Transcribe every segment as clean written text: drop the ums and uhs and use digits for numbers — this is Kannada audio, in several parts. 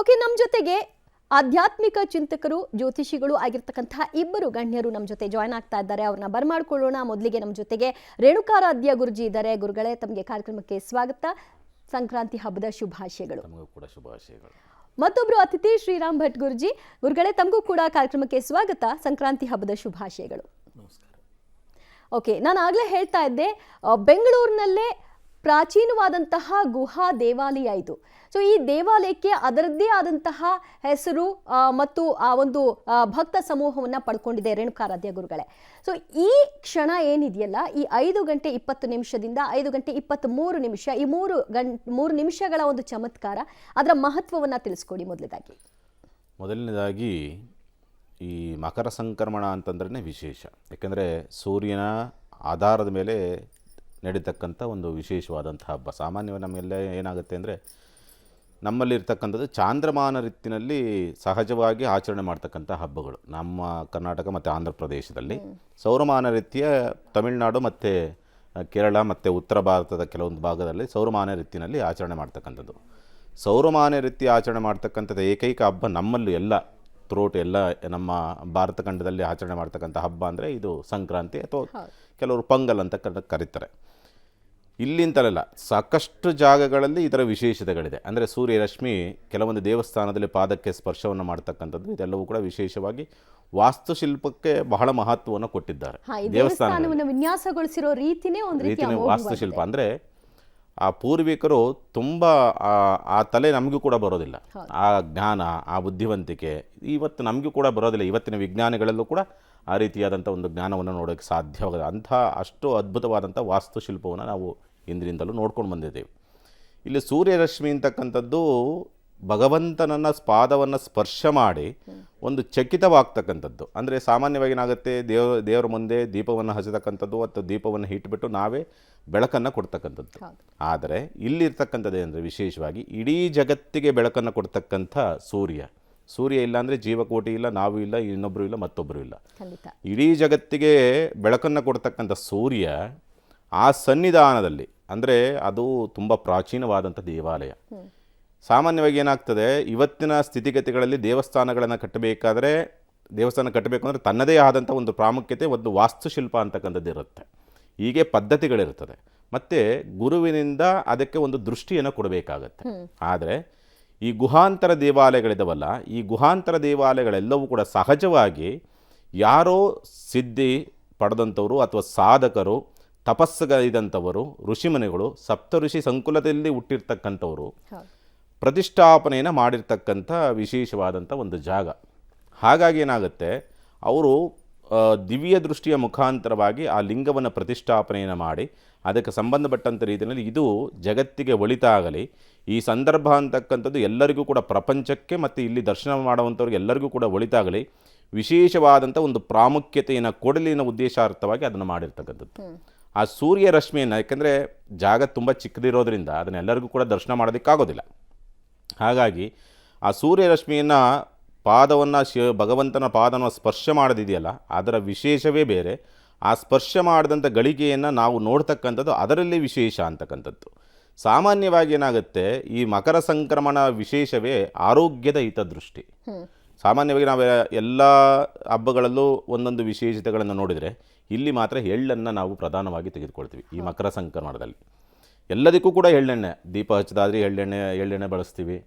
ಓಕೆ, ನಮ್ಮ ಜೊತೆಗೆ ಆಧ್ಯಾತ್ಮಿಕ ಚಿಂತಕರು ಜ್ಯೋತಿಷಿಗಳು ಆಗಿರ್ತಕ್ಕಂತಹ ಇಬ್ಬರು ಗಣ್ಯರು ನಮ್ಮ ಜೊತೆ ಜಾಯ್ನ್ ಆಗ್ತಾ ಇದ್ದಾರೆ. ಅವ್ರನ್ನ ಬರ್ಮಾಡ್ಕೊಳ್ಳೋಣ. ಮೊದಲಿಗೆ ನಮ್ಮ ಜೊತೆಗೆ ರೇಣುಕಾರಾಧ್ಯ ಗುರುಜಿ ಇದ್ದಾರೆ. ಗುರುಗಳೇ, ತಮಗೆ ಕಾರ್ಯಕ್ರಮಕ್ಕೆ ಸ್ವಾಗತ. ಸಂಕ್ರಾಂತಿ ಹಬ್ಬದ ಶುಭಾಶಯಗಳು. ಮತ್ತೊಬ್ರು ಅತಿಥಿ ಶ್ರೀರಾಮ್ ಭಟ್ ಗುರುಜಿ. ಗುರುಗಳೇ, ತಮಗೂ ಕೂಡ ಕಾರ್ಯಕ್ರಮಕ್ಕೆ ಸ್ವಾಗತ. ಸಂಕ್ರಾಂತಿ ಹಬ್ಬದ ಶುಭಾಶಯಗಳು. ಓಕೆ, ನಾನು ಆಗಲೇ ಹೇಳ್ತಾ ಇದ್ದೆ, ಬೆಂಗಳೂರಿನಲ್ಲೇ ಪ್ರಾಚೀನವಾದಂತಹ ಗುಹಾ ದೇವಾಲಯ ಇದು. ಸೊ ಈ ದೇವಾಲಯಕ್ಕೆ ಅದರದ್ದೇ ಆದಂತಹ ಹೆಸರು ಮತ್ತು ಆ ಒಂದು ಭಕ್ತ ಸಮೂಹವನ್ನು ಪಡ್ಕೊಂಡಿದೆ ರೇಣುಕಾರಾಧ್ಯ ಗುರುಗಳೇ. ಸೊ ಈ ಕ್ಷಣ ಏನಿದೆಯಲ್ಲ, ಈ 5 ಗಂಟೆ 20 ನಿಮಿಷದಿಂದ 5 ಗಂಟೆ 23 ನಿಮಿಷ, ಈ 3 ನಿಮಿಷಗಳ ಒಂದು ಚಮತ್ಕಾರ, ಅದರ ಮಹತ್ವವನ್ನು ತಿಳಿಸ್ಕೊಡಿ. ಮೊದಲನೇದಾಗಿ ಈ ಮಕರ ಸಂಕ್ರಮಣ ಅಂತಂದ್ರೆ ವಿಶೇಷ. ಯಾಕೆಂದರೆ ಸೂರ್ಯನ ಆಧಾರದ ಮೇಲೆ ನಡೀತಕ್ಕಂಥ ಒಂದು ವಿಶೇಷವಾದಂಥ ಹಬ್ಬ. ಸಾಮಾನ್ಯವಾಗಿ ನಮಗೆಲ್ಲ ಏನಾಗುತ್ತೆ ಅಂದರೆ, ನಮ್ಮಲ್ಲಿರ್ತಕ್ಕಂಥದ್ದು ಚಾಂದ್ರಮಾನ ರೀತಿಯಲ್ಲಿ ಸಹಜವಾಗಿ ಆಚರಣೆ ಮಾಡ್ತಕ್ಕಂಥ ಹಬ್ಬಗಳು ನಮ್ಮ ಕರ್ನಾಟಕ ಮತ್ತು ಆಂಧ್ರ ಪ್ರದೇಶದಲ್ಲಿ. ಸೌರಮಾನ ರೀತಿಯ ತಮಿಳುನಾಡು ಮತ್ತು ಕೇರಳ ಮತ್ತು ಉತ್ತರ ಭಾರತದ ಕೆಲವೊಂದು ಭಾಗದಲ್ಲಿ ಸೌರಮಾನ ರೀತಿಯಲ್ಲಿ ಆಚರಣೆ ಮಾಡ್ತಕ್ಕಂಥದ್ದು. ಸೌರಮಾನ ರೀತಿ ಆಚರಣೆ ಮಾಡ್ತಕ್ಕಂಥದ್ದು ಏಕೈಕ ಹಬ್ಬ ನಮ್ಮಲ್ಲೂ ಎಲ್ಲ ಥ್ರೋಟ್ ಎಲ್ಲ ನಮ್ಮ ಭಾರತ ಖಂಡದಲ್ಲಿ ಆಚರಣೆ ಮಾಡ್ತಕ್ಕಂಥ ಹಬ್ಬ ಅಂದರೆ ಇದು ಸಂಕ್ರಾಂತಿ, ಅಥವಾ ಕೆಲವರು ಪೊಂಗಲ್ ಅಂತ ಕರೀತಾರೆ. ಇಲ್ಲಿಂತಲೆಲ್ಲ ಸಾಕಷ್ಟು ಜಾಗಗಳಲ್ಲಿ ಇದರ ವಿಶೇಷತೆಗಳಿದೆ. ಅಂದರೆ ಸೂರ್ಯರಶ್ಮಿ ಕೆಲವೊಂದು ದೇವಸ್ಥಾನದಲ್ಲಿ ಪಾದಕ್ಕೆ ಸ್ಪರ್ಶವನ್ನು ಮಾಡ್ತಕ್ಕಂಥದ್ದು, ಇದೆಲ್ಲವೂ ಕೂಡ ವಿಶೇಷವಾಗಿ ವಾಸ್ತುಶಿಲ್ಪಕ್ಕೆ ಬಹಳ ಮಹತ್ವವನ್ನು ಕೊಟ್ಟಿದ್ದಾರೆ. ದೇವಸ್ಥಾನವನ್ನು ವಿನ್ಯಾಸಗೊಳಿಸಿರೋ ರೀತಿನೇ ವಾಸ್ತುಶಿಲ್ಪ ಅಂದರೆ ಆ ಪೂರ್ವಿಕರು ತುಂಬ ಆ ತಲೆ ನಮಗೂ ಕೂಡ ಬರೋದಿಲ್ಲ, ಆ ಜ್ಞಾನ, ಆ ಬುದ್ಧಿವಂತಿಕೆ ಇವತ್ತು ನಮಗೂ ಕೂಡ ಬರೋದಿಲ್ಲ. ಇವತ್ತಿನ ವಿಜ್ಞಾನಿಗಳಲ್ಲೂ ಕೂಡ ಆ ರೀತಿಯಾದಂಥ ಒಂದು ಜ್ಞಾನವನ್ನು ನೋಡೋಕ್ಕೆ ಸಾಧ್ಯವಾಗದ ಅಂಥ ಅಷ್ಟು ಅದ್ಭುತವಾದಂಥ ವಾಸ್ತುಶಿಲ್ಪವನ್ನು ನಾವು ಇಂದಿನಿಂದಲೂ ನೋಡ್ಕೊಂಡು ಬಂದಿದ್ದೇವೆ. ಇಲ್ಲಿ ಸೂರ್ಯರಶ್ಮಿ ಅಂತಕ್ಕಂಥದ್ದು ಭಗವಂತನನ್ನು ಪಾದವನ್ನು ಸ್ಪರ್ಶ ಮಾಡಿ ಒಂದು ಚಕಿತವಾಗ್ತಕ್ಕಂಥದ್ದು. ಅಂದರೆ ಸಾಮಾನ್ಯವಾಗಿ ಏನಾಗುತ್ತೆ, ದೇವರ ಮುಂದೆ ದೀಪವನ್ನು ಹಚ್ಚತಕ್ಕಂಥದ್ದು ಅಥವಾ ದೀಪವನ್ನು ಇಟ್ಬಿಟ್ಟು ನಾವೇ ಬೆಳಕನ್ನು ಕೊಡ್ತಕ್ಕಂಥದ್ದು. ಆದರೆ ಇಲ್ಲಿರ್ತಕ್ಕಂಥದ್ದು ಏನಂದರೆ, ವಿಶೇಷವಾಗಿ ಇಡೀ ಜಗತ್ತಿಗೆ ಬೆಳಕನ್ನು ಕೊಡ್ತಕ್ಕಂಥ ಸೂರ್ಯ ಇಲ್ಲ ಅಂದರೆ ಜೀವಕೋಟಿ ಇಲ್ಲ, ನಾವು ಇಲ್ಲ, ಇನ್ನೊಬ್ಬರು ಇಲ್ಲ, ಮತ್ತೊಬ್ಬರು ಇಲ್ಲ. ಇಡೀ ಜಗತ್ತಿಗೆ ಬೆಳಕನ್ನು ಕೊಡ್ತಕ್ಕಂಥ ಸೂರ್ಯ ಆ ಸನ್ನಿಧಾನದಲ್ಲಿ, ಅಂದರೆ ಅದು ತುಂಬ ಪ್ರಾಚೀನವಾದಂಥ ದೇವಾಲಯ. ಸಾಮಾನ್ಯವಾಗಿ ಏನಾಗ್ತದೆ, ಇವತ್ತಿನ ಸ್ಥಿತಿಗತಿಗಳಲ್ಲಿ ದೇವಸ್ಥಾನ ಕಟ್ಟಬೇಕು ಅಂದರೆ ತನ್ನದೇ ಆದಂಥ ಒಂದು ಪ್ರಾಮುಖ್ಯತೆ, ಒಂದು ವಾಸ್ತುಶಿಲ್ಪ ಅಂತಕ್ಕಂಥದ್ದು ಇರುತ್ತೆ. ಹೀಗೆ ಪದ್ಧತಿಗಳಿರ್ತದೆ. ಮತ್ತು ಗುರುವಿನಿಂದ ಅದಕ್ಕೆ ಒಂದು ದೃಷ್ಟಿಯನ್ನು ಕೊಡಬೇಕಾಗತ್ತೆ. ಆದರೆ ಈ ಗುಹಾಂತರ ದೇವಾಲಯಗಳಿದಾವಲ್ಲ, ಈ ಗುಹಾಂತರ ದೇವಾಲಯಗಳೆಲ್ಲವೂ ಕೂಡ ಸಹಜವಾಗಿ ಯಾರೋ ಸಿದ್ಧಿ ಪಡೆದಂಥವರು ಅಥವಾ ಸಾಧಕರು, ತಪಸ್ಸುಗೈದಂಥವರು, ಋಷಿಮುನಿಗಳು, ಸಪ್ತಋಷಿ ಸಂಕುಲದಲ್ಲಿ ಹುಟ್ಟಿರ್ತಕ್ಕಂಥವರು ಪ್ರತಿಷ್ಠಾಪನೆಯನ್ನು ಮಾಡಿರ್ತಕ್ಕಂಥ ವಿಶೇಷವಾದಂಥ ಒಂದು ಜಾಗ. ಹಾಗಾಗಿ ಏನಾಗುತ್ತೆ, ಅವರು ದಿವ್ಯ ದೃಷ್ಟಿಯ ಮುಖಾಂತರವಾಗಿ ಆ ಲಿಂಗವನ್ನು ಪ್ರತಿಷ್ಠಾಪನೆಯನ್ನು ಮಾಡಿ ಅದಕ್ಕೆ ಸಂಬಂಧಪಟ್ಟಂಥ ರೀತಿಯಲ್ಲಿ ಇದು ಜಗತ್ತಿಗೆ ಒಳಿತಾಗಲಿ, ಈ ಸಂದರ್ಭ ಅಂತಕ್ಕಂಥದ್ದು ಎಲ್ಲರಿಗೂ ಕೂಡ, ಪ್ರಪಂಚಕ್ಕೆ ಮತ್ತು ಇಲ್ಲಿ ದರ್ಶನ ಮಾಡುವಂಥವ್ರಿಗೆ ಎಲ್ಲರಿಗೂ ಕೂಡ ಒಳಿತಾಗಲಿ, ವಿಶೇಷವಾದಂಥ ಒಂದು ಪ್ರಾಮುಖ್ಯತೆಯನ್ನು ಕೊಡಲಿ ಅನ್ನೋ ಉದ್ದೇಶಾರ್ಥವಾಗಿ ಅದನ್ನು ಮಾಡಿರ್ತಕ್ಕಂಥದ್ದು. ಆ ಸೂರ್ಯ ರಶ್ಮಿಯನ್ನು, ಯಾಕೆಂದರೆ ಜಾಗ ತುಂಬ ಚಿಕ್ಕದಿರೋದ್ರಿಂದ ಅದನ್ನೆಲ್ಲರಿಗೂ ಕೂಡ ದರ್ಶನ ಮಾಡೋದಕ್ಕಾಗೋದಿಲ್ಲ. ಹಾಗಾಗಿ ಆ ಸೂರ್ಯರಶ್ಮಿಯನ್ನು ಭಗವಂತನ ಪಾದವನ್ನು ಸ್ಪರ್ಶ ಮಾಡೋದಿದೆಯಲ್ಲ, ಅದರ ವಿಶೇಷವೇ ಬೇರೆ. ಆ ಸ್ಪರ್ಶ ಮಾಡಿದಂಥ ಗಳಿಗೆಯನ್ನು ನಾವು ನೋಡ್ತಕ್ಕಂಥದ್ದು ಅದರಲ್ಲಿ ವಿಶೇಷ ಅಂತಕ್ಕಂಥದ್ದು. ಸಾಮಾನ್ಯವಾಗಿ ಏನಾಗುತ್ತೆ, ಈ ಮಕರ ಸಂಕ್ರಮಣ ವಿಶೇಷವೇ ಆರೋಗ್ಯದ ಹಿತದೃಷ್ಟಿ. ಸಾಮಾನ್ಯವಾಗಿ ನಾವು ಎಲ್ಲ ಹಬ್ಬಗಳಲ್ಲೂ ಒಂದೊಂದು ವಿಶೇಷತೆಗಳನ್ನು ನೋಡಿದರೆ, ಇಲ್ಲಿ ಮಾತ್ರ ಎಳ್ಳನ್ನು ನಾವು ಪ್ರಧಾನವಾಗಿ ತೆಗೆದುಕೊಳ್ತೀವಿ. ಈ ಮಕರ ಸಂಕ್ರಮಣದಲ್ಲಿ ಎಲ್ಲದಕ್ಕೂ ಕೂಡ ಎಳ್ಳೆಣ್ಣೆ, ದೀಪ ಹಚ್ಚದಾದ್ರೆ ಎಳ್ಳೆಣ್ಣೆ ಬಳಸ್ತೀವಿ,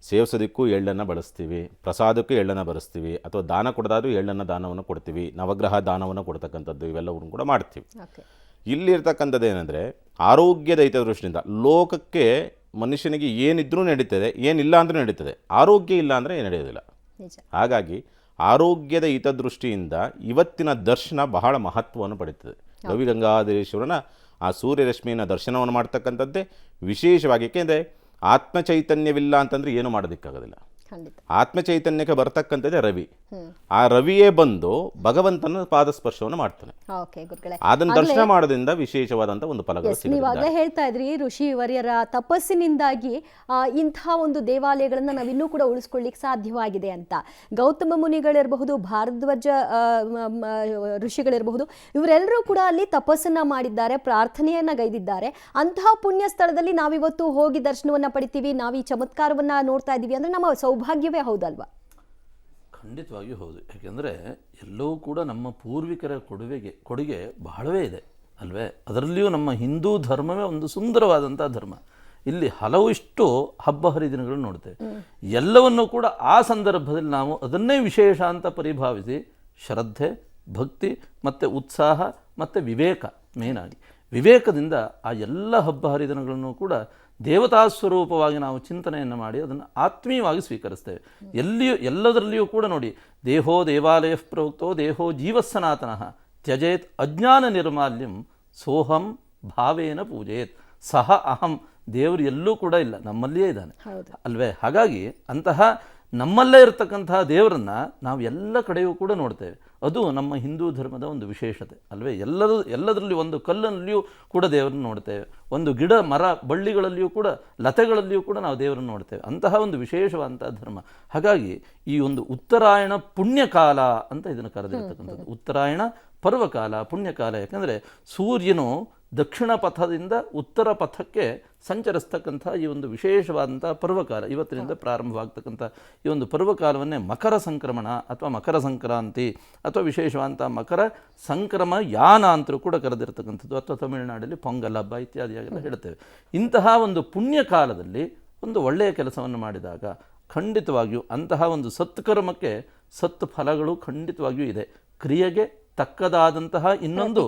ಸೇವಿಸೋದಕ್ಕೂ ಎಳ್ಳನ್ನು ಬಳಸ್ತೀವಿ, ಪ್ರಸಾದಕ್ಕೂ ಎಳ್ಳನ್ನು ಬಳಸ್ತೀವಿ, ಅಥವಾ ದಾನ ಕೊಡೋದಾದ್ರೂ ದಾನವನ್ನು ಕೊಡ್ತೀವಿ, ನವಗ್ರಹ ದಾನವನ್ನು ಕೊಡ್ತಕ್ಕಂಥದ್ದು ಇವೆಲ್ಲವನ್ನು ಕೂಡ ಮಾಡ್ತೀವಿ. ಇಲ್ಲಿರ್ತಕ್ಕಂಥದ್ದು ಏನಂದರೆ, ಆರೋಗ್ಯದ ಹಿತದೃಷ್ಟಿಯಿಂದ ಲೋಕಕ್ಕೆ ಮನುಷ್ಯನಿಗೆ ಏನಿದ್ರೂ ನಡೀತದೆ, ಏನಿಲ್ಲ ಅಂದ್ರೂ ನಡೀತದೆ, ಆರೋಗ್ಯ ಇಲ್ಲ ಅಂದರೆ ನಡೆಯೋದಿಲ್ಲ. ಹಾಗಾಗಿ ಆರೋಗ್ಯದ ಹಿತದೃಷ್ಟಿಯಿಂದ ಇವತ್ತಿನ ದರ್ಶನ ಬಹಳ ಮಹತ್ವವನ್ನು ಪಡೀತದೆ. ಗವಿಗಂಗಾಧರೇಶ್ವರನ ಆ ಸೂರ್ಯರಶ್ಮಿಯನ್ನು ದರ್ಶನವನ್ನು ಮಾಡ್ತಕ್ಕಂಥದ್ದೇ ವಿಶೇಷವಾಗಿ. ಏಕೆಂದರೆ ಆತ್ಮಚೈತನ್ಯವಿಲ್ಲ ಅಂತಂದರೆ ಏನು ಮಾಡೋದಕ್ಕಾಗೋದಿಲ್ಲ. ಖಂಡಿತ. ಆತ್ಮ ಚೈತನ್ಯಕ್ಕೆ ಬರ್ತಕ್ಕಂಥದ್ದೇ ರವಿ. ಆ ರವಿಯೇ ಬಂದು ಭಗವಂತನ ಪಾದಸ್ಪರ್ಶವನ್ನು ಮಾಡ್ತಾನೆ. ಓಕೆ ಗುರುಗಳೇ, ಅದನ್ನ ದರ್ಶನ ಮಾಡೋದ್ರಿಂದ ವಿಶೇಷವಾದಂತ ಒಂದು ಫಲಗಳು ಸಿಗುತ್ತೆ. ನೀವಾಗಲೇ ಹೇಳ್ತಾ ಇದ್ರಿ ಋಷಿ ವರ್ಯರ ತಪಸ್ಸಿನಿಂದಾಗಿ ಇಂಥ ಒಂದು ದೇವಾಲಯಗಳನ್ನ ನಾವಿನ್ನೂ ಕೂಡ ಉಳಿಸ್ಕೊಳ್ಳಿಕ್ಕೆ ಸಾಧ್ಯವಾಗಿದೆ ಅಂತ. ಗೌತಮ ಮುನಿಗಳಿರಬಹುದು, ಭಾರದ್ವಾಜ ಋಷಿಗಳಿರಬಹುದು, ಇವರೆಲ್ಲರೂ ಕೂಡ ಅಲ್ಲಿ ತಪಸ್ಸನ್ನ ಮಾಡಿದ್ದಾರೆ, ಪ್ರಾರ್ಥನೆಯನ್ನ ಗೈದಿದ್ದಾರೆ. ಅಂತಹ ಪುಣ್ಯ ಸ್ಥಳದಲ್ಲಿ ನಾವಿವತ್ತು ಹೋಗಿ ದರ್ಶನವನ್ನ ಪಡಿತೀವಿ, ನಾವು ಈ ಚಮತ್ಕಾರವನ್ನ ನೋಡ್ತಾ ಇದ್ದೀವಿ ಅಂದ್ರೆ ನಮ್ಮ ಸೌಭಾಗ್ಯವೇ ಹೌದಲ್ವಾ? ಖಂಡಿತವಾಗಿಯೂ ಹೌದು. ಯಾಕೆಂದರೆ ಎಲ್ಲವೂ ಕೂಡ ನಮ್ಮ ಪೂರ್ವಿಕರ ಕೊಡುಗೆ ಬಹಳವೇ ಇದೆ ಅಲ್ವೇ. ಅದರಲ್ಲಿಯೂ ನಮ್ಮ ಹಿಂದೂ ಧರ್ಮವೇ ಒಂದು ಸುಂದರವಾದಂಥ ಧರ್ಮ. ಇಲ್ಲಿ ಹಲವು ಇಷ್ಟು ಹಬ್ಬ ಹರಿದಿನಗಳನ್ನು ನೋಡ್ತೇವೆ. ಎಲ್ಲವನ್ನೂ ಕೂಡ ಆ ಸಂದರ್ಭದಲ್ಲಿ ನಾವು ಅದನ್ನೇ ವಿಶೇಷ ಅಂತ ಪರಿಭಾವಿಸಿ ಶ್ರದ್ಧೆ, ಭಕ್ತಿ ಮತ್ತು ಉತ್ಸಾಹ ಮತ್ತು ವಿವೇಕ, ಮೇನಾಗಿ ವಿವೇಕದಿಂದ ಆ ಎಲ್ಲ ಹಬ್ಬ ಹರಿದಿನಗಳನ್ನು ಕೂಡ ದೇವತಾ ಸ್ವರೂಪವಾಗಿ ನಾವು ಚಿಂತನೆಯನ್ನು ಮಾಡಿ ಅದನ್ನು ಆತ್ಮೀಯವಾಗಿ ಸ್ವೀಕರಿಸ್ತೇವೆ. ಎಲ್ಲದರಲ್ಲಿಯೂ ಕೂಡ ನೋಡಿ, ದೇಹೋ ದೇವಾಲಯ ಪ್ರೋಕ್ತೋ ದೇಹೋ ಜೀವಸ್ಸನಾತನಃ ತ್ಯಜೇತ್ ಅಜ್ಞಾನ ನಿರ್ಮಾಲ್ಯಂ ಸೋಹಂ ಭಾವೇನ ಪೂಜೇತ್ ಸಹ ಅಹಂ. ದೇವರು ಎಲ್ಲೂ ಕೂಡ ಇಲ್ಲ, ನಮ್ಮಲ್ಲಿಯೇ ಇದ್ದಾನೆ ಅಲ್ವೇ. ಹಾಗಾಗಿ ಅಂತಹ ನಮ್ಮಲ್ಲೇ ಇರತಕ್ಕಂತಹ ದೇವರನ್ನು ನಾವು ಎಲ್ಲ ಕಡೆಯೂ ಕೂಡ ನೋಡ್ತೇವೆ. ಅದು ನಮ್ಮ ಹಿಂದೂ ಧರ್ಮದ ಒಂದು ವಿಶೇಷತೆ ಅಲ್ವೇ. ಎಲ್ಲದರಲ್ಲಿಯೂ ಒಂದು ಕಲ್ಲಲ್ಲಿಯೂ ಕೂಡ ದೇವರನ್ನು ನೋಡ್ತೇವೆ, ಒಂದು ಗಿಡ ಮರ ಬಳ್ಳಿಗಳಲ್ಲಿಯೂ ಕೂಡ ಲತೆಗಳಲ್ಲಿಯೂ ಕೂಡ ನಾವು ದೇವರನ್ನು ನೋಡ್ತೇವೆ. ಅಂತಹ ಒಂದು ವಿಶೇಷವಾದಂತಹ ಧರ್ಮ. ಹಾಗಾಗಿ ಈ ಒಂದು ಉತ್ತರಾಯಣ ಪುಣ್ಯಕಾಲ ಅಂತ ಇದನ್ನು ಕರೆದಿರ್ತಕ್ಕಂಥದ್ದು. ಉತ್ತರಾಯಣ ಪರ್ವಕಾಲ, ಪುಣ್ಯಕಾಲ. ಯಾಕಂದರೆ ಸೂರ್ಯನು ದಕ್ಷಿಣ ಪಥದಿಂದ ಉತ್ತರ ಪಥಕ್ಕೆ ಸಂಚರಿಸ್ತಕ್ಕಂಥ ಈ ಒಂದು ವಿಶೇಷವಾದಂಥ ಪರ್ವಕಾಲ, ಇವತ್ತಿನಿಂದ ಪ್ರಾರಂಭವಾಗ್ತಕ್ಕಂಥ ಈ ಒಂದು ಪರ್ವಕಾಲವನ್ನೇ ಮಕರ ಸಂಕ್ರಮಣ ಅಥವಾ ಮಕರ ಸಂಕ್ರಾಂತಿ ಅಥವಾ ವಿಶೇಷವಾದಂಥ ಮಕರ ಸಂಕ್ರಮ ಯಾನ ಅಂತಲೂ ಕೂಡ ಕರೆದಿರ್ತಕ್ಕಂಥದ್ದು. ಅಥವಾ ತಮಿಳುನಾಡಲ್ಲಿ ಪೊಂಗಲ್ ಹಬ್ಬ ಇತ್ಯಾದಿಯಾಗೆಲ್ಲ ಹೇಳ್ತೇವೆ. ಇಂತಹ ಒಂದು ಪುಣ್ಯ ಕಾಲದಲ್ಲಿ ಒಂದು ಒಳ್ಳೆಯ ಕೆಲಸವನ್ನು ಮಾಡಿದಾಗ ಖಂಡಿತವಾಗಿಯೂ ಅಂತಹ ಒಂದು ಸತ್ಕರ್ಮಕ್ಕೆ ಸತ್ಫಲಗಳು ಖಂಡಿತವಾಗಿಯೂ ಇದೆ. ಕ್ರಿಯೆಗೆ ತಕ್ಕದಾದಂತಹ ಇನ್ನೊಂದು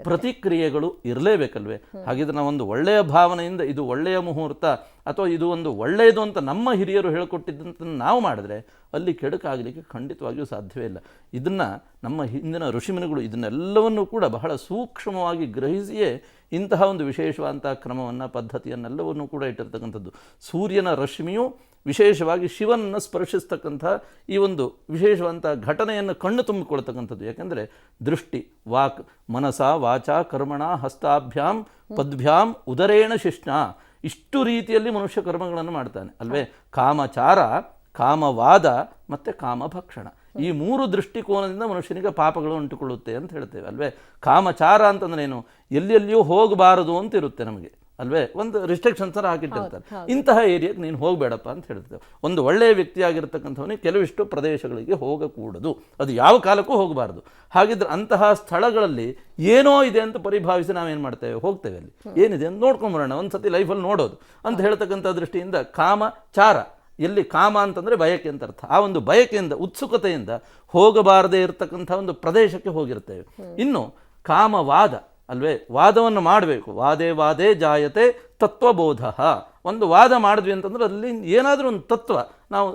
ಪ್ರತಿಕ್ರಿಯೆಗಳು ಇರಲೇಬೇಕಲ್ವೇ. ಹಾಗಿದ್ರೆ ನಾವೊಂದು ಒಳ್ಳೆಯ ಭಾವನೆಯಿಂದ ಇದು ಒಳ್ಳೆಯ ಮುಹೂರ್ತ ಅಥವಾ ಇದು ಒಂದು ಒಳ್ಳೆಯದು ಅಂತ ನಮ್ಮ ಹಿರಿಯರು ಹೇಳಿಕೊಟ್ಟಿದ್ದಂತ ನಾವು ಮಾಡಿದ್ರೆ ಅಲ್ಲಿ ಕೆಡುಕಾಗಲಿಕ್ಕೆ ಖಂಡಿತವಾಗಿಯೂ ಸಾಧ್ಯವೇ ಇಲ್ಲ. ಇದನ್ನು ನಮ್ಮ ಹಿಂದಿನ ಋಷಿಮುನಿಗಳು ಇದನ್ನೆಲ್ಲವನ್ನೂ ಕೂಡ ಬಹಳ ಸೂಕ್ಷ್ಮವಾಗಿ ಗ್ರಹಿಸಿಯೇ ಇಂತಹ ಒಂದು ವಿಶೇಷವಾದಂಥ ಕ್ರಮವನ್ನು, ಪದ್ಧತಿಯನ್ನೆಲ್ಲವನ್ನೂ ಕೂಡ ಇಟ್ಟಿರ್ತಕ್ಕಂಥದ್ದು. ಸೂರ್ಯನ ರಶ್ಮಿಯು ವಿಶೇಷವಾಗಿ ಶಿವನನ್ನು ಸ್ಪರ್ಶಿಸ್ತಕ್ಕಂಥ ಈ ಒಂದು ವಿಶೇಷವಂಥ ಘಟನೆಯನ್ನು ಕಣ್ಣು ತುಂಬಿಕೊಳ್ತಕ್ಕಂಥದ್ದು. ಯಾಕೆಂದರೆ ದೃಷ್ಟಿ, ವಾಕ್, ಮನಸ, ವಾಚ, ಕರ್ಮಣ, ಹಸ್ತಾಭ್ಯಾಂ, ಪದ್ಭ್ಯಾಂ, ಉದರೇಣ ಶಿಷ್ಣ, ಇಷ್ಟು ರೀತಿಯಲ್ಲಿ ಮನುಷ್ಯ ಕರ್ಮಗಳನ್ನು ಮಾಡ್ತಾನೆ ಅಲ್ವೇ. ಕಾಮಚಾರ, ಕಾಮವಾದ ಮತ್ತು ಕಾಮಭಕ್ಷಣ, ಈ ಮೂರು ದೃಷ್ಟಿಕೋನದಿಂದ ಮನುಷ್ಯನಿಗೆ ಪಾಪಗಳು ಅಂಟುಕೊಳ್ಳುತ್ತೆ ಅಂತ ಹೇಳ್ತೇವೆ ಅಲ್ವೇ. ಕಾಮಚಾರ ಅಂತಂದ್ರೆ ಏನು? ಎಲ್ಲೆಲ್ಲಿಯೂ ಹೋಗಬಾರದು ಅಂತ ಇರುತ್ತೆ ನಮಗೆ ಅಲ್ವೇ. ಒಂದು ರಿಸ್ಟ್ರಿಕ್ಷನ್ಸ್ ಥರ ಹಾಕಿಟ್ಟಿರ್ತಾರೆ, ಇಂತಹ ಏರಿಯಾಗೆ ನೀನು ಹೋಗಬೇಡಪ್ಪ ಅಂತ ಹೇಳ್ತೇವೆ. ಒಂದು ಒಳ್ಳೆಯ ವ್ಯಕ್ತಿಯಾಗಿರ್ತಕ್ಕಂಥವನಿಗೆ ಕೆಲವಿಷ್ಟು ಪ್ರದೇಶಗಳಿಗೆ ಹೋಗಕೂಡದು, ಅದು ಯಾವ ಕಾಲಕ್ಕೂ ಹೋಗಬಾರ್ದು. ಹಾಗಿದ್ರೆ ಅಂತಹ ಸ್ಥಳಗಳಲ್ಲಿ ಏನೋ ಇದೆ ಅಂತ ಪರಿಭಾವಿಸಿ ನಾವೇನು ಮಾಡ್ತೇವೆ, ಹೋಗ್ತೇವೆ. ಅಲ್ಲಿ ಏನಿದೆ ಅಂತ ನೋಡ್ಕೊಂಬರೋಣ, ಒಂದು ಸತಿ ಲೈಫಲ್ಲಿ ನೋಡೋದು ಅಂತ ಹೇಳ್ತಕ್ಕಂಥ ದೃಷ್ಟಿಯಿಂದ ಕಾಮಚಾರ, ಎಲ್ಲಿ ಕಾಮ ಅಂತಂದರೆ ಬಯಕೆ ಅಂತ ಅರ್ಥ. ಆ ಒಂದು ಬಯಕೆಯಿಂದ, ಉತ್ಸುಕತೆಯಿಂದ ಹೋಗಬಾರದೇ ಇರತಕ್ಕಂಥ ಒಂದು ಪ್ರದೇಶಕ್ಕೆ ಹೋಗಿರ್ತೇವೆ. ಇನ್ನು ಕಾಮವಾದ ಅಲ್ವೇ, ವಾದವನ್ನು ಮಾಡಬೇಕು. ವಾದೇ ವಾದೇ ಜಾಯತೆ ತತ್ವಬೋಧ. ಒಂದು ವಾದ ಮಾಡಿದ್ವಿ ಅಂತಂದ್ರೆ ಅಲ್ಲಿ ಏನಾದರೂ ಒಂದು ತತ್ವ ನಾವು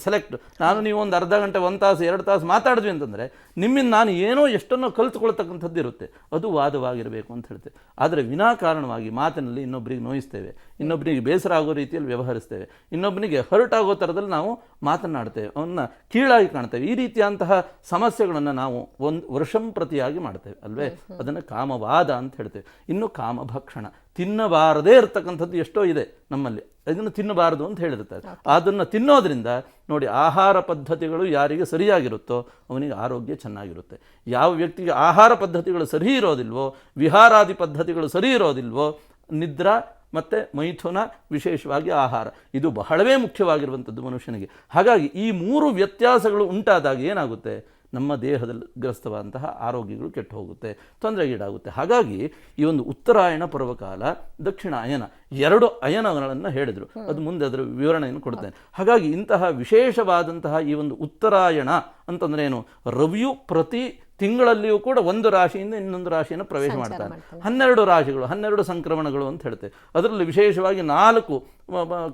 ಸೆಲೆಕ್ಟ್, ನಾನು ನೀವು ಒಂದು ಅರ್ಧ ಗಂಟೆ, 1 ತಾಸು 2 ತಾಸು ಮಾತಾಡಿದ್ವಿ ಅಂತಂದರೆ ನಿಮ್ಮಿಂದ ನಾನು ಏನೋ ಎಷ್ಟನ್ನೋ ಕಲಿತುಕೊಳ್ತಕ್ಕಂಥದ್ದು ಇರುತ್ತೆ, ಅದು ವಾದವಾಗಿರಬೇಕು ಅಂತ ಹೇಳ್ತೇವೆ. ಆದರೆ ವಿನಾಕಾರಣವಾಗಿ ಮಾತಿನಲ್ಲಿ ಇನ್ನೊಬ್ಬರಿಗೆ ನೋಯಿಸ್ತೇವೆ, ಇನ್ನೊಬ್ಬನಿಗೆ ಬೇಸರ ಆಗೋ ರೀತಿಯಲ್ಲಿ ವ್ಯವಹರಿಸ್ತೇವೆ, ಇನ್ನೊಬ್ಬನಿಗೆ ಹರ್ಟ್ ಆಗೋ ಥರದಲ್ಲಿ ನಾವು ಮಾತನಾಡ್ತೇವೆ, ಅವನ್ನ ಕೀಳಾಗಿ ಕಾಣ್ತೇವೆ. ಈ ರೀತಿಯಂತಹ ಸಮಸ್ಯೆಗಳನ್ನು ನಾವು ಒಂದು ವರ್ಷಂಪ್ರತಿಯಾಗಿ ಮಾಡ್ತೇವೆ ಅಲ್ವೇ. ಅದನ್ನು ಕಾಮವಾದ ಅಂತ ಹೇಳ್ತೇವೆ. ಇನ್ನು ಕಾಮಭಕ್ಷಣ, ತಿನ್ನಬಾರದೇ ಇರತಕ್ಕಂಥದ್ದು ಎಷ್ಟೋ ಇದೆ ನಮ್ಮಲ್ಲಿ, ಅದನ್ನು ತಿನ್ನಬಾರದು ಅಂತ ಹೇಳಿರ್ತಾರೆ. ಅದನ್ನು ತಿನ್ನೋದ್ರಿಂದ ನೋಡಿ, ಆಹಾರ ಪದ್ಧತಿಗಳು ಯಾರಿಗೆ ಸರಿಯಾಗಿರುತ್ತೋ ಅವನಿಗೆ ಆರೋಗ್ಯ ಚೆನ್ನಾಗಿರುತ್ತೆ. ಯಾವ ವ್ಯಕ್ತಿಗೆ ಆಹಾರ ಪದ್ಧತಿಗಳು ಸರಿ ಇರೋದಿಲ್ವೋ, ವಿಹಾರಾದಿ ಪದ್ಧತಿಗಳು ಸರಿ ಇರೋದಿಲ್ವೋ, ನಿದ್ರಾ ಮತ್ತು ಮೈಥುನ, ವಿಶೇಷವಾಗಿ ಆಹಾರ, ಇದು ಬಹಳವೇ ಮುಖ್ಯವಾಗಿರುವಂಥದ್ದು ಮನುಷ್ಯನಿಗೆ. ಹಾಗಾಗಿ ಈ 3 ವ್ಯತ್ಯಾಸಗಳು ಉಂಟಾದಾಗ ಏನಾಗುತ್ತೆ, ನಮ್ಮ ದೇಹದಲ್ಲಿ ಗ್ರಸ್ತವಾದಂತಹ ಆರೋಗ್ಯಗಳು ಕೆಟ್ಟು ಹೋಗುತ್ತೆ, ತೊಂದರೆಗೀಡಾಗುತ್ತೆ. ಹಾಗಾಗಿ ಈ ಒಂದು ಉತ್ತರಾಯಣ ಪರ್ವಕಾಲ, ದಕ್ಷಿಣಾಯನ, 2 ಅಯನಗಳನ್ನು ಹೇಳಿದರು. ಅದು ಮುಂದೆ ಅದರ ವಿವರಣೆಯನ್ನು ಕೊಡ್ತೇನೆ. ಹಾಗಾಗಿ ಇಂತಹ ವಿಶೇಷವಾದಂತಹ ಈ ಒಂದು ಉತ್ತರಾಯಣ ಅಂತಂದ್ರೆ ಏನು, ರವಿಯು ಪ್ರತಿ ತಿಂಗಳಲ್ಲಿಯೂ ಕೂಡ ಒಂದು ರಾಶಿಯಿಂದ ಇನ್ನೊಂದು ರಾಶಿಯನ್ನು ಪ್ರವೇಶ ಮಾಡ್ತಾನೆ. 12 ರಾಶಿಗಳು, 12 ಸಂಕ್ರಮಣಗಳು ಅಂತ ಹೇಳ್ತೇವೆ. ಅದರಲ್ಲಿ ವಿಶೇಷವಾಗಿ 4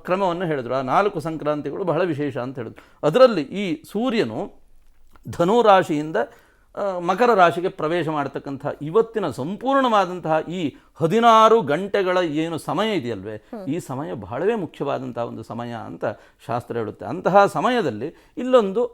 ಕ್ರಮವನ್ನು ಹೇಳಿದ್ರು. ಆ 4 ಸಂಕ್ರಾಂತಿಗಳು ಬಹಳ ವಿಶೇಷ ಅಂತ ಹೇಳಿದ್ರು. ಅದರಲ್ಲಿ ಈ ಸೂರ್ಯನು ಧನು ರಾಶಿಯಿಂದ ಮಕರ ರಾಶಿಗೆ ಪ್ರವೇಶ ಮಾಡತಕ್ಕಂಥ ಇವತ್ತಿನ ಸಂಪೂರ್ಣವಾದಂತಹ ಈ 16 ಗಂಟೆಗಳ ಏನು ಸಮಯ ಇದೆಯಲ್ವೇ, ಈ ಸಮಯ ಬಹಳವೇ ಮುಖ್ಯವಾದಂತಹ ಒಂದು ಸಮಯ ಅಂತ ಶಾಸ್ತ್ರ ಹೇಳುತ್ತೆ. ಅಂತಹ ಸಮಯದಲ್ಲಿ ಇಲ್ಲೊಂದು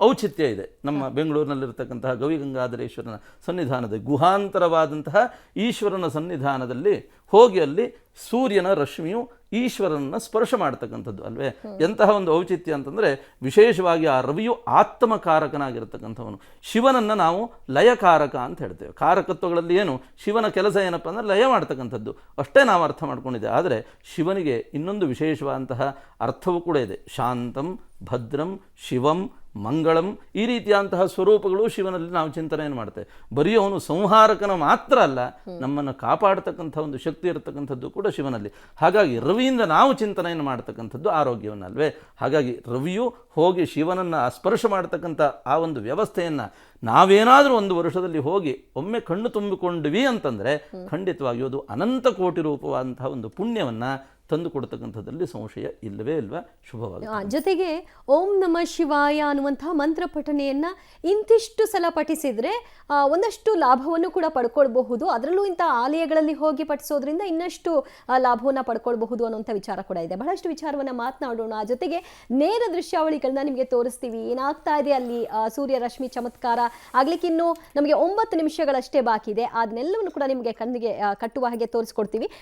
ಔಚಿತ್ಯ ಇದೆ. ನಮ್ಮ ಬೆಂಗಳೂರಿನಲ್ಲಿರ್ತಕ್ಕಂತಹ ಗವಿಗಂಗಾಧರೇಶ್ವರನ ಸನ್ನಿಧಾನದ ಗುಹಾಂತರವಾದಂತಹ ಈಶ್ವರನ ಸನ್ನಿಧಾನದಲ್ಲಿ ಹೋಗಿ ಅಲ್ಲಿ ಸೂರ್ಯನ ರಶ್ಮಿಯು ಈಶ್ವರನನ್ನು ಸ್ಪರ್ಶ ಮಾಡ್ತಕ್ಕಂಥದ್ದು ಅಲ್ವೇ. ಎಂತಹ ಒಂದು ಔಚಿತ್ಯ ಅಂತಂದರೆ, ವಿಶೇಷವಾಗಿ ಆ ರವಿಯು ಆತ್ಮಕಾರಕನಾಗಿರ್ತಕ್ಕಂಥವನು. ಶಿವನನ್ನು ನಾವು ಲಯಕಾರಕ ಅಂತ ಹೇಳ್ತೇವೆ. ಕಾರಕತ್ವಗಳಲ್ಲಿ ಏನು, ಶಿವನ ಕೆಲಸ ಏನಪ್ಪ ಅಂದರೆ ಲಯ ಮಾಡ್ತಕ್ಕಂಥದ್ದು ಅಷ್ಟೇ ನಾವು ಅರ್ಥ ಮಾಡ್ಕೊಂಡಿದ್ದೆ. ಆದರೆ ಶಿವನಿಗೆ ಇನ್ನೊಂದು ವಿಶೇಷವಾದಂತಹ ಅರ್ಥವೂ ಕೂಡ ಇದೆ. ಶಾಂತಂ ಭದ್ರಂ ಶಿವಂ ಮಂಗಳಂ, ಈ ರೀತಿಯಾದಂತಹ ಸ್ವರೂಪಗಳು ಶಿವನಲ್ಲಿ ನಾವು ಚಿಂತನೆಯನ್ನು ಮಾಡ್ತೇವೆ. ಬರೀ ಅವನು ಸಂಹಾರಕನ ಮಾತ್ರ ಅಲ್ಲ, ನಮ್ಮನ್ನು ಕಾಪಾಡ್ತಕ್ಕಂಥ ಒಂದು ಶಕ್ತಿ ಇರತಕ್ಕಂಥದ್ದು ಕೂಡ ಶಿವನಲ್ಲಿ. ಹಾಗಾಗಿ ರವಿಯಿಂದ ನಾವು ಚಿಂತನೆಯನ್ನು ಮಾಡ್ತಕ್ಕಂಥದ್ದು ಆರೋಗ್ಯವನ್ನಲ್ವೇ. ಹಾಗಾಗಿ ರವಿಯು ಹೋಗಿ ಶಿವನನ್ನು ಸ್ಪರ್ಶ ಮಾಡ್ತಕ್ಕಂಥ ಆ ಒಂದು ವ್ಯವಸ್ಥೆಯನ್ನು ನಾವೇನಾದರೂ ಒಂದು ವರ್ಷದಲ್ಲಿ ಹೋಗಿ ಒಮ್ಮೆ ಕಣ್ಣು ತುಂಬಿಕೊಂಡ್ವಿ ಅಂತಂದರೆ ಖಂಡಿತವಾಗಿಯೂ ಅದು ಅನಂತ ಕೋಟಿ ರೂಪವಾದಂತಹ ಒಂದು ಪುಣ್ಯವನ್ನು ತಂದು ಕೊಡ್ತಕ್ಕಂಥದ್ದಲ್ಲಿ ಸಂಶಯ ಇಲ್ಲವೇ ಇಲ್ವಾ. ಶುಭವಾಗಿ. ಜೊತೆಗೆ ಓಂ ನಮಃ ಶಿವಾಯ ಅನ್ನುವಂತಹ ಮಂತ್ರ ಪಠಣೆಯನ್ನ ಇಂತಿಷ್ಟು ಸಲ ಪಠಿಸಿದ್ರೆ ಒಂದಷ್ಟು ಲಾಭವನ್ನು ಕೂಡ ಪಡ್ಕೊಳ್ಬಹುದು. ಅದರಲ್ಲೂ ಇಂಥ ಆಲಯಗಳಲ್ಲಿ ಹೋಗಿ ಪಠಿಸೋದ್ರಿಂದ ಇನ್ನಷ್ಟು ಲಾಭವನ್ನು ಪಡ್ಕೊಳ್ಬಹುದು ಅನ್ನುವಂಥ ವಿಚಾರ ಕೂಡ ಇದೆ. ಬಹಳಷ್ಟು ವಿಚಾರವನ್ನ ಮಾತನಾಡೋಣ. ಜೊತೆಗೆ ನೇರ ದೃಶ್ಯಾವಳಿಗಳನ್ನ ನಿಮಗೆ ತೋರಿಸ್ತೀವಿ. ಏನಾಗ್ತಾ ಇದೆ ಅಲ್ಲಿ ಸೂರ್ಯ ರಶ್ಮಿ ಚಮತ್ಕಾರ ಆಗ್ಲಿಕ್ಕೆ ಇನ್ನು ನಮಗೆ 9 ನಿಮಿಷಗಳಷ್ಟೇ ಬಾಕಿ ಇದೆ. ಅದನ್ನೆಲ್ಲವನ್ನು ಕೂಡ ನಿಮಗೆ ಕಣ್ಣಿಗೆ ಕಟ್ಟುವ ಹಾಗೆ ತೋರಿಸ್ಕೊಡ್ತೀವಿ.